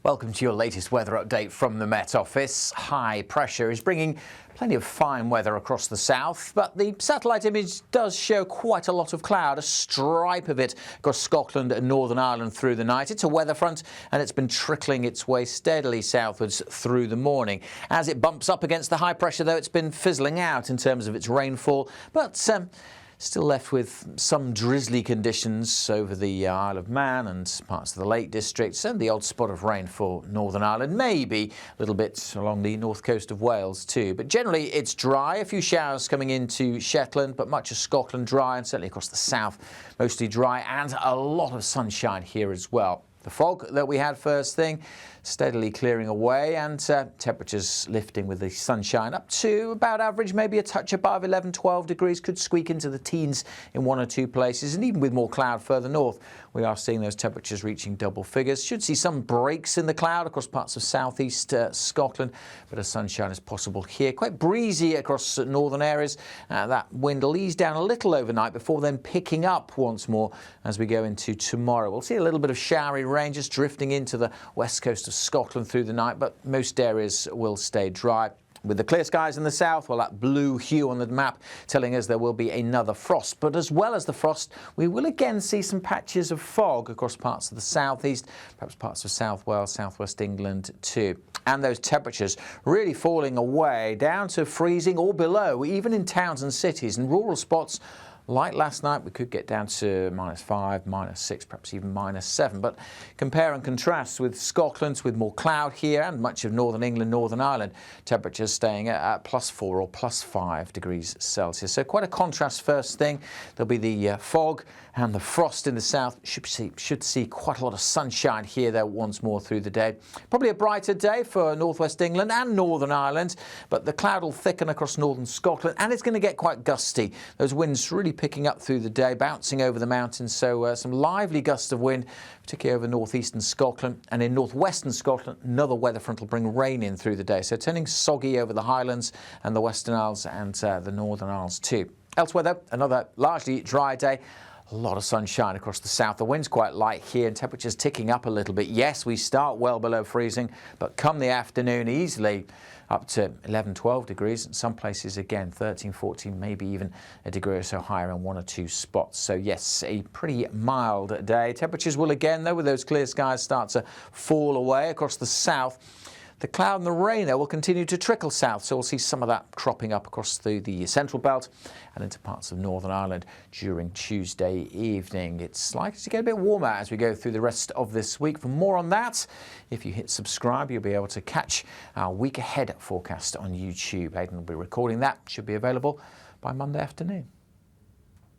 Welcome to your latest weather update from the Met Office. High pressure is bringing plenty of fine weather across the south, but the satellite image does show quite a lot of cloud, a stripe of it across Scotland and Northern Ireland through the night. It's a weather front and it's been trickling its way steadily southwards through the morning. As it bumps up against the high pressure, though, it's been fizzling out in terms of its rainfall, but still left with some drizzly conditions over the Isle of Man and parts of the Lake Districts, and the odd spot of rain for Northern Ireland, maybe a little bit along the north coast of Wales too. But generally it's dry, a few showers coming into Shetland, but much of Scotland dry, and certainly across the south mostly dry, and a lot of sunshine here as well. The fog that we had first thing steadily clearing away, and temperatures lifting with the sunshine up to about average, maybe a touch above 11-12 degrees, could squeak into the teens in one or two places, and even with more cloud further north we are seeing those temperatures reaching double figures. Should see some breaks in the cloud across parts of southeast Scotland, but a sunshine is possible here. Quite breezy across northern areas. That wind will ease down a little overnight before then picking up once more as we go into tomorrow. We'll see a little bit of showery rain just drifting into the west coast of Scotland through the night, but most areas will stay dry. With the clear skies in the south, well, that blue hue on the map telling us there will be another frost. But as well as the frost, we will again see some patches of fog across parts of the southeast, perhaps parts of South Wales, southwest England too. And those temperatures really falling away down to freezing or below, even in towns and cities. And rural spots like last night, we could get down to -5, -6, perhaps even -7. But compare and contrast with Scotland, with more cloud here, and much of northern England, Northern Ireland, temperatures staying at +4 or +5 degrees Celsius. So quite a contrast first thing. There'll be the fog and the frost in the south. Should see quite a lot of sunshine here, though, once more through the day. Probably a brighter day for northwest England and Northern Ireland, but the cloud will thicken across northern Scotland, and it's going to get quite gusty. Those winds really picking up through the day, bouncing over the mountains, so some lively gusts of wind, particularly over northeastern Scotland, and in northwestern Scotland another weather front will bring rain in through the day, so turning soggy over the Highlands and the Western Isles and the Northern Isles too. Elsewhere though, another largely dry day. A lot of sunshine across the south. The wind's quite light here and temperatures ticking up a little bit. Yes, we start well below freezing, but come the afternoon easily up to 11-12 degrees. In some places again 13-14, maybe even a degree or so higher in one or two spots. So yes, a pretty mild day. Temperatures will again, though, with those clear skies, start to fall away across the south. The cloud and the rain, though, will continue to trickle south, so we'll see some of that cropping up across the central belt and into parts of Northern Ireland during Tuesday evening. It's likely to get a bit warmer as we go through the rest of this week. For more on that, if you hit subscribe, you'll be able to catch our week ahead forecast on YouTube. Aidan will be recording that. Should be available by Monday afternoon.